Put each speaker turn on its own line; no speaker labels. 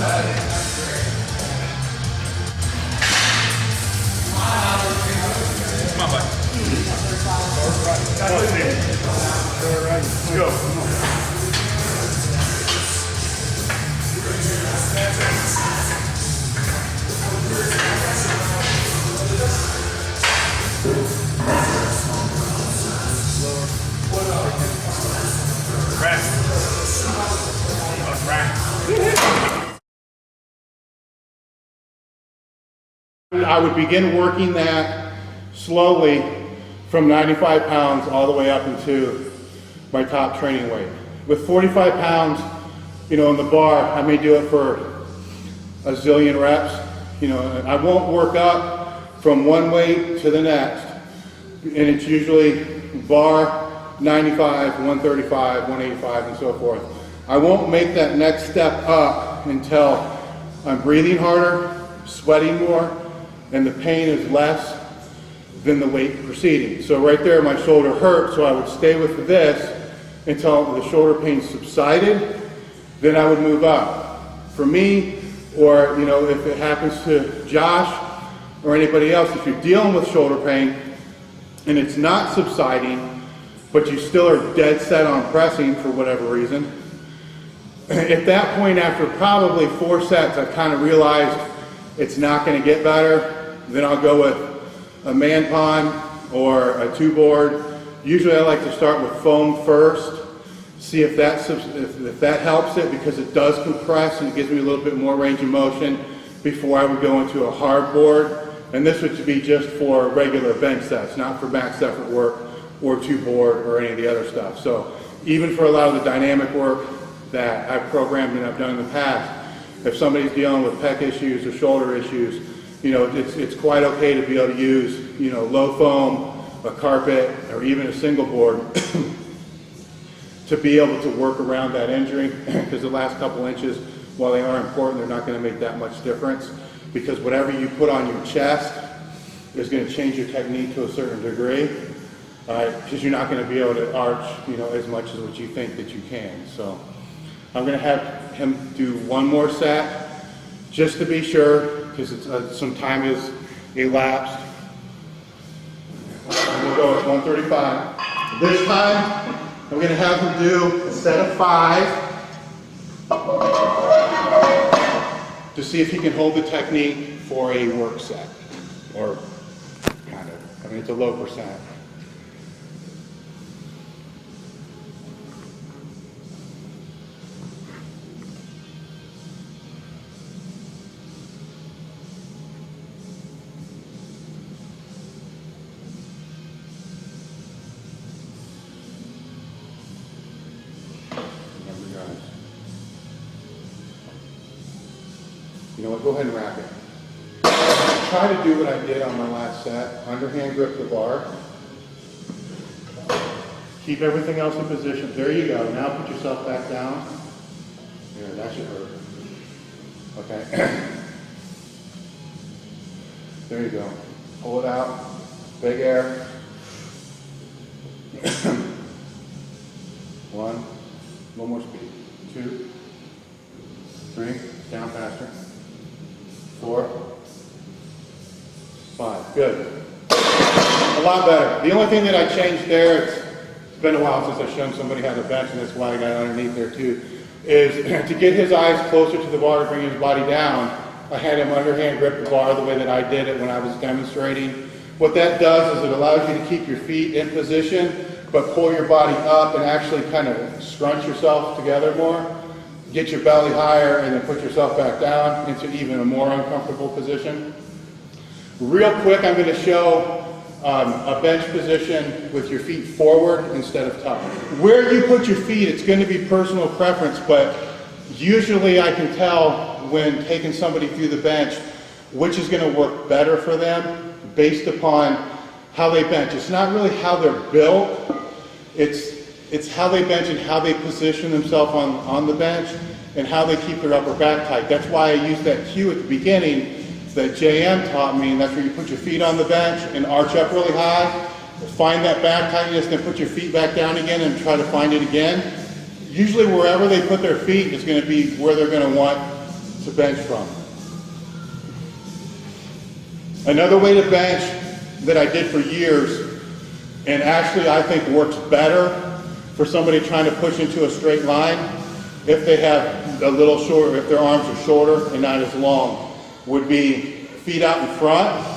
Come on, bud. Let's go.
I would begin working that slowly from 95 pounds all the way up into my top training weight. With 45 pounds, in the bar, I may do it for a zillion reps. I won't work up from one weight to the next. And it's usually bar 95, 135, 185, and so forth. I won't make that next step up until I'm breathing harder, sweating more, and the pain is less than the weight preceding. So right there, my shoulder hurt, so I would stay with this until the shoulder pain subsided, then I would move up. For me, or if it happens to Josh or anybody else, if you're dealing with shoulder pain and it's not subsiding, but you still are dead set on pressing for whatever reason, at that point, after probably 4 sets, I've kind of realized it's not going to get better. Then I'll go with a man pond or a 2-board. Usually I like to start with foam first, see if that helps it, because it does compress and it gives me a little bit more range of motion before I would go into a hard board. And this would be just for regular bench sets, not for max effort work or 2-board or any of the other stuff. So even for a lot of the dynamic work that I've programmed and I've done in the past, if somebody's dealing with pec issues or shoulder issues, it's quite okay to be able to use, low foam, a carpet, or even a single board to be able to work around that injury, because the last couple inches, while they are important, they're not going to make that much difference, because whatever you put on your chest is going to change your technique to a certain degree, because you're not going to be able to arch, as much as what you think that you can. So I'm going to have him do one more set, just to be sure, because some time has elapsed. And we'll go at 135. This time, I'm going to have him do a set of 5 to see if he can hold the technique for a work set, or kind of. It's a low percent. Go ahead and wrap it. Try to do what I did on my last set. Underhand grip the bar. Keep everything else in position. There you go. Now put yourself back down. Here, that should hurt. Okay. There you go. Pull it out. Big air. 1. One more speed. 2. 3. Down faster. 4, 5. Good. A lot better. The only thing that I changed there, it's been a while since I've shown somebody how to bench, and that's why I got underneath there too, is to get his eyes closer to the bar to bring his body down, I had him underhand grip the bar the way that I did it when I was demonstrating. What that does is it allows you to keep your feet in position, but pull your body up and actually kind of scrunch yourself together more. Get your belly higher and then put yourself back down into even a more uncomfortable position. Real quick, I'm going to show a bench position with your feet forward instead of tucked. Where you put your feet, it's going to be personal preference, but usually I can tell when taking somebody through the bench which is going to work better for them based upon how they bench. It's not really how they're built, it's how they bench and how they position themselves on the bench and how they keep their upper back tight. That's why I used that cue at the beginning that JM taught me, and that's where you put your feet on the bench and arch up really high, find that back tightness, then put your feet back down again and try to find it again. Usually wherever they put their feet is going to be where they're going to want to bench from. Another way to bench that I did for years, and actually I think works better for somebody trying to push into a straight line, if they have a little shorter, if their arms are shorter and not as long, would be feet out in front